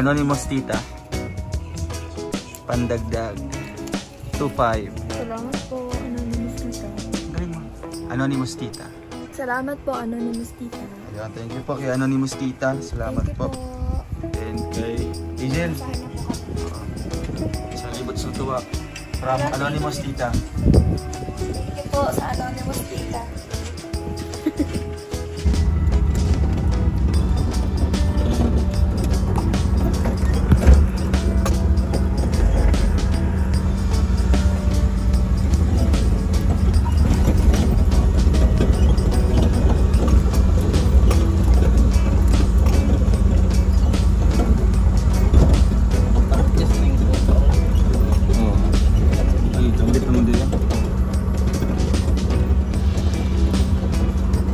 Anonymous tita. Pandagdag. 2-5. Salamat po, Anonymous tita. Galing mo. Anonymous tita. Salamat po, Anonymous tita. Ayan, thank you po kay Anonymous tita. Salamat Thank you po. And kay Hazel. Sa libot sa tuwa. From Anonymous tita. Thank you po sa Anonymous tita.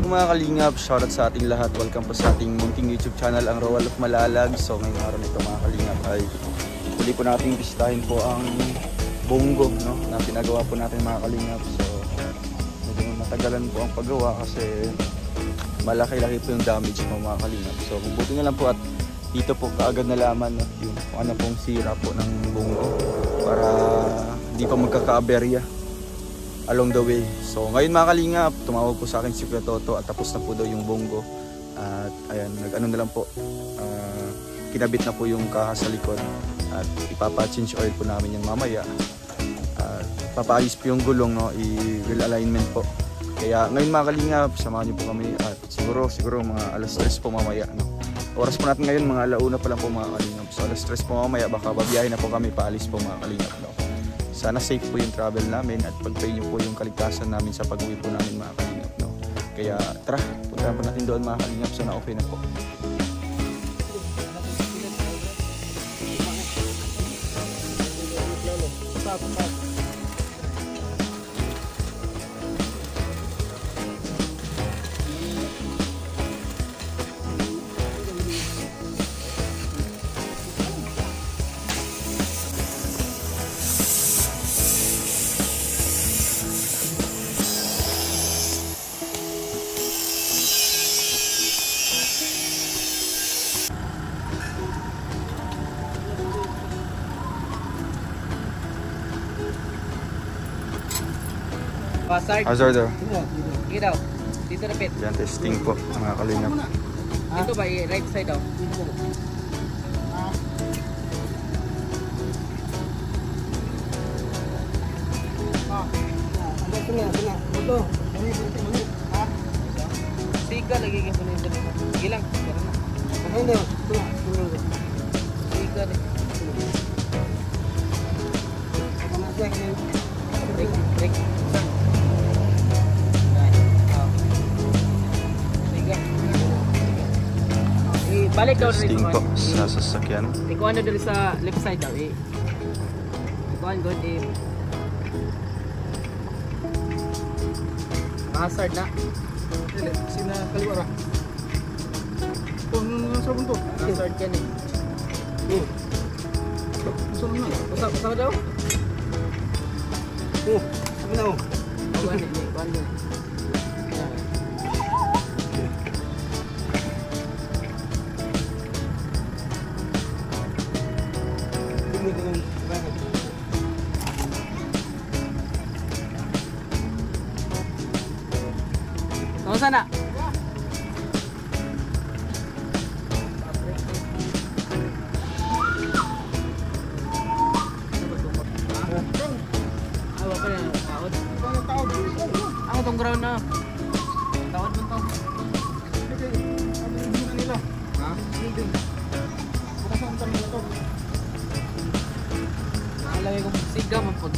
Mga kalingap, shoutout sa ating lahat. Welcome po sa ating munting YouTube channel, ang Roal of Malalag. So ngayong araw nito mga kalingap ay huli po natin bisitahin po ang Bongo, no, na pinagawa po natin mga kalingap. So medyo matagalan po ang paggawa kasi malaki-laki po yung damage po mga kalingap. So buti na lang po at dito po kaagad nalaman, no, yung ano pong sira po ng Bongo para hindi pa magkaka-aberya along the way. So ngayon mga kalingap, tumawag po sa akin si Kuya Toto at tapos na po daw yung Bongo. At ayan, nag-ano na lang po, kinabit na po yung kaha sa likod at ipapa-change oil po namin yan mamaya. At papaayos po yung gulong, no, i-wheel alignment po. Kaya ngayon mga kalingap, samahan niyo po kami at siguro mga alas 3 po mamaya, no. Oras po natin ngayon mga alauna pa lang po mga kalingap. So alas 3 po mamaya, baka babiyahin na po kami paalis po mga kalingap, no. Sana safe po yung travel namin at pag-pray nyo po yung kaligtasan namin sa pag-uwi po namin mga kalingap, no. Kaya tara, punta po natin doon mga kalingap. Sana okay na po. Hazard daw. Sige daw. Dito na pit. Yan, testing po mga kalingap. Dito ba? Right side daw. Siga lagi kayo punin dito. Sige lang. Siga rin. Break. Balik daw Testing po sa sasakyan. Ikuha na dali sa left side daw eh. Ikuha na good eh. Hazard na. Sina kaliwa ra. Kung sa bunto. Hazard yan eh. Usap na. Usap daw? Sabi na oh. Ikuha na. Ikuha na. Sana. Awa ka na taod. Ako tong ground na. Taod mo to. Nila. Ha? Hindi. Bukas ang tanong na to. Alay ko siga man pud.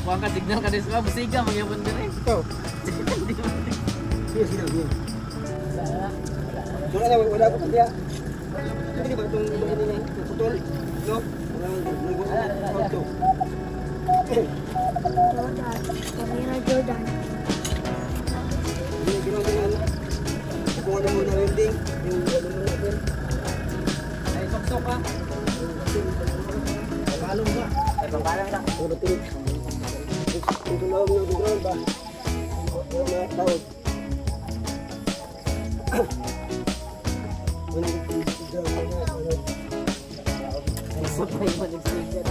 Wa ka signal ka sa siga magyapon dire. Ito. Sige. Wala ko kaya. Hindi ba itong ini putol? No? Auto. Jordan. Ini ginawa kung ano mo na rending, yung ano mo natin. Ay sok ka. Palong ba? Ay pangkalan ka. Puro tinik. Ito lang yung ground ba? Wala tawag. Sabay mo nagsigan.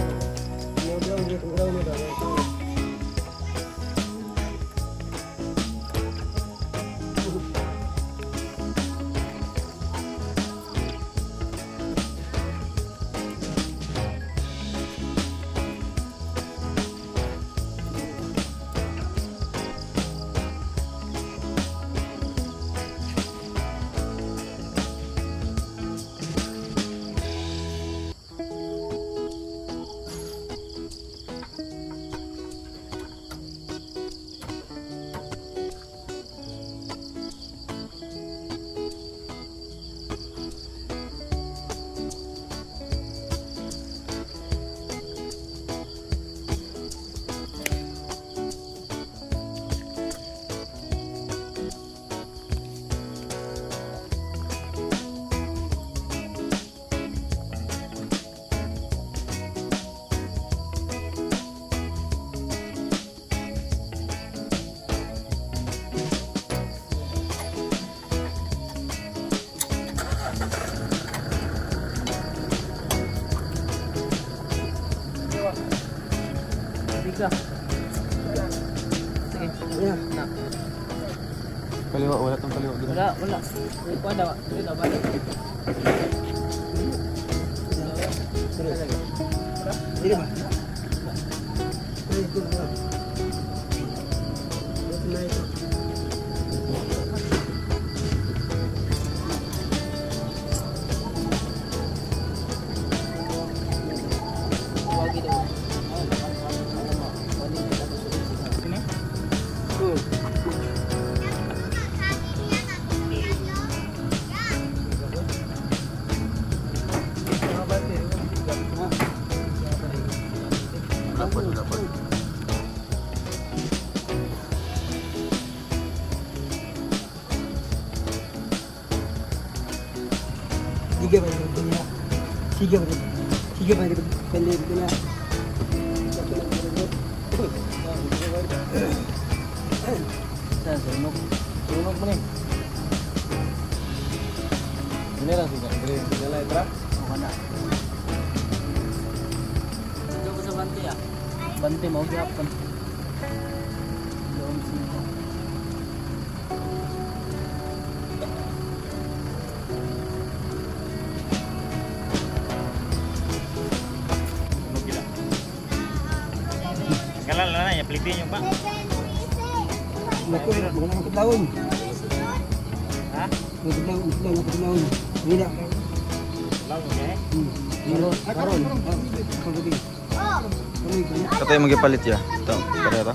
Sige. Iya. Nah. Kaliwa, wala tong kaliwa dito. Wala. Ito ada, dito balik. Ini ba? Itu ba? Dapat. Tiga balik dunia. Tiga balik balik dunia. Sunog mo nih. Ini lang sudah. Dala itra. Mana? Ito ko sa bante ya. Bante mo gyapon. Doon sino. Sekarang lah ya peliti nyo pak. Naku, bukan ketahun. Hah? Ketahun. Ini dah. Lalu ya? Karon. Katay magipalit ya. Ito, karera.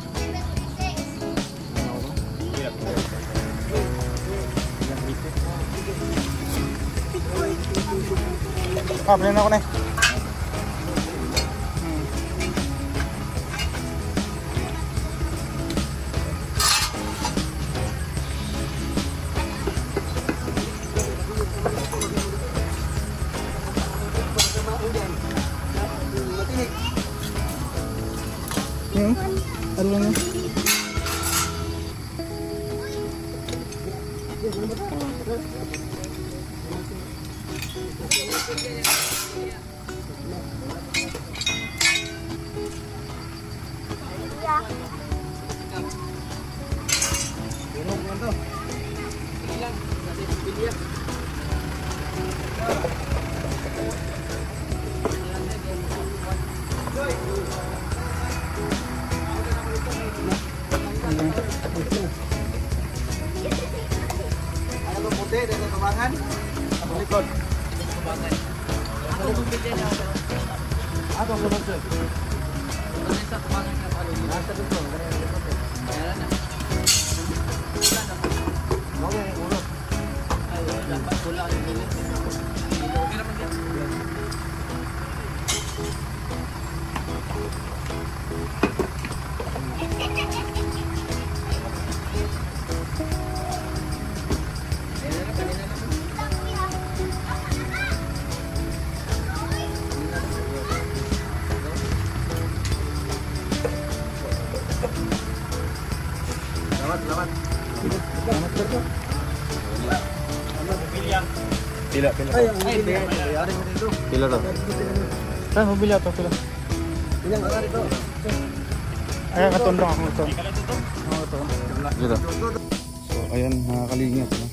Beli na ako na. Ano lang yun? Ano ba puti? Dito tumangan? Sa likod. Ato ko ba sir? Sa kumangan ka palo. Nasa dito. Meron na. Okay, ulo. Ay, dapat pula ang bilis. Dito okay naman yan. Selamat. Pilihan. Pila. Ay, Pila to. Ah, mabili ato pila. Ilang ka rito? Ay, katondong ako ito. Dito. So, ayan, mga kalingap. No?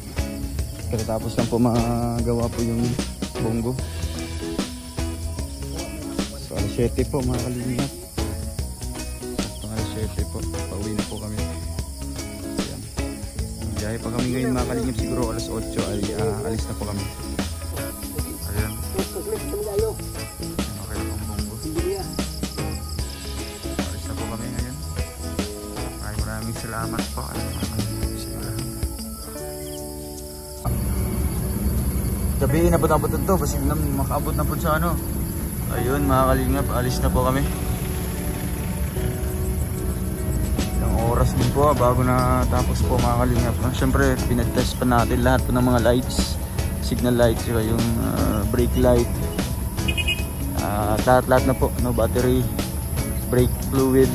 Pagkatapos lang po magawa po yung bonggo. So, alas 7 po mga kalingap. So, alas 7 po. Pauwi na po kami. Ayan. Biyahe pa kami ngayon mga kalingap. Siguro alas 8 ay alis na po kami. Ayan. Okay na pong bonggo. Alis na po kami ngayon. Maraming salamat po. Gabi, nabot-abot ito. Basta makaabot na po sa ano. Ayun, mga kalingap. Alis na po kami. Ilang oras din po bago na tapos po mga kalingap. Siyempre, pinag-test pa natin lahat po ng mga lights. Signal lights, yung brake light. Lahat na po. No, battery, brake fluid.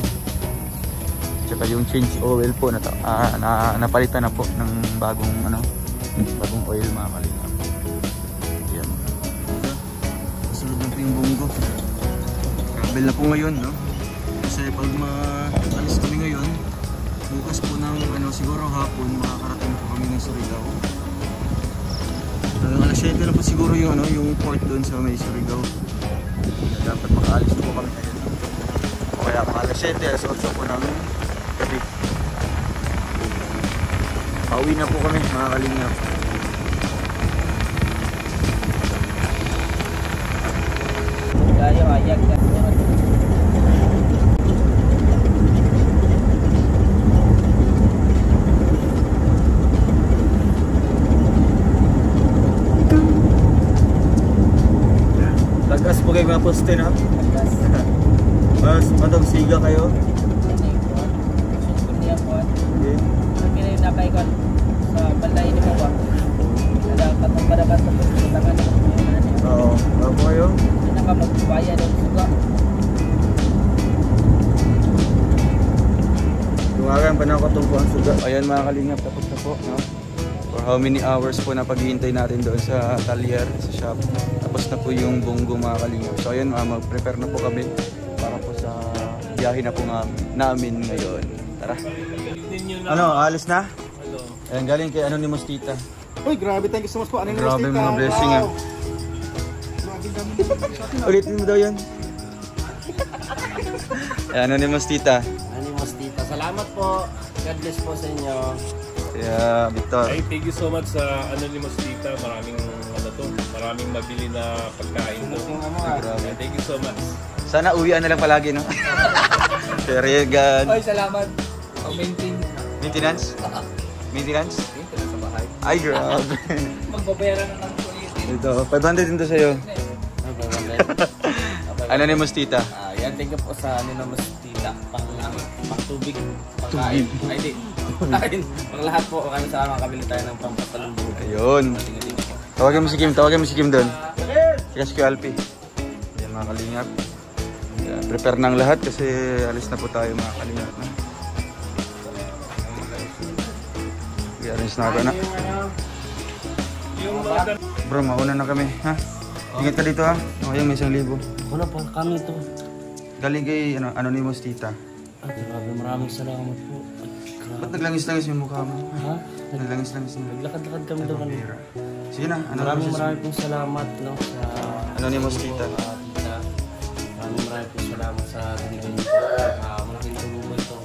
Tsaka yung change oil po. Napalitan na po ng bagong oil mga kalingap. Yung bonggo. Travel na po ngayon, no? Kasi pag maalis kami ngayon, bukas po ng siguro hapon, makakarating po kami ng Surigao. Alas 7 na po siguro yung yung port doon sa may Surigao. Dapat makaalis po kami ngayon. O kaya mga alas 7, alas 8 po ng gabi. Pauwi na po kami, mga kalingap. Tayo ayag ka. Tagas po kayo mga poste na. Mas matang siga kayo. Okay. Kini nakay kon sa balay ni mo ba? Ada katong barabat sa tangan. Oo, bago kayo. Magpapaya daw suga. Tuwagan pa na ako itong ang suga. Ayan mga kalingap, tapos na po. No? For how many hours po na paghihintay natin doon sa talyer, sa shop. Tapos na po yung bonggo mga kalingap. So ayan, mag-prepare na po kami para po sa biyahe na po namin ngayon. Tara. Ano, alis na? Ayan, galing kay Anonymous Tita. Uy, grabe, thank you so much po. Grabe mga blessing ah. Ulitin mo daw yan. Anonymous Tita. Anonymous Tita. Salamat po. God bless po sa inyo. Yeah, Victor. Ay, thank you so much sa Anonymous Tita. Maraming mabili na pagkain to. Grabe. Thank you so much. Sana uwian na lang palagi, no? Seryegan. Oy, salamat. Maintenance? Maintenance? Maintenance sa bahay. Ay, grabe. Magbabayaran na ng kulitin. Ito, 500 din to sa'yo. Anonymous Tita. Yan, thank you po sa Anonymous Tita. Pang tubig, pagkain. Ay, di. Pagkain. Pang lahat po. Kami sa makakabili tayo ng pampatalong. Ayun. Tawagan mo si Kim doon. Si Kuya Alpi. Yan mga kalingap. Yan, prepare ng lahat kasi alis na po tayo mga kalingap. No? I-arrange na ako na. Bro, mauna na kami. Ha? Ingat ka dito ha. Okay, may 1,000. Wala po, kami ito. Galing kay Anonymous Tita. Grabe, maraming salamat po. Ba't naglangis-langis yung mukha mo? Ha? Naglangis-langis na. Naglakad-lakad kami doon. Sige na. Maraming pong salamat no, sa Anonymous Tita. Tita. Maraming pong salamat sa binigay niyo. Malaking tulong mo ito.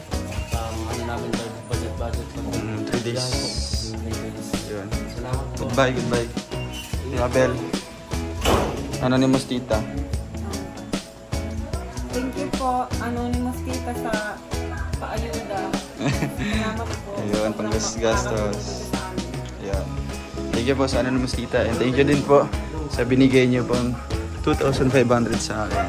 Namin tayo budget. 3 days. Yun. Salamat po. Goodbye. Abel. Anonymous Tita. Thank you po, Anonymous Tita, sa paayuda. Salamat po. Ayun, panggastos. Ayan. Thank you po sa Anonymous Tita. And thank you din po sa binigay niyo pong 2,500 sa akin.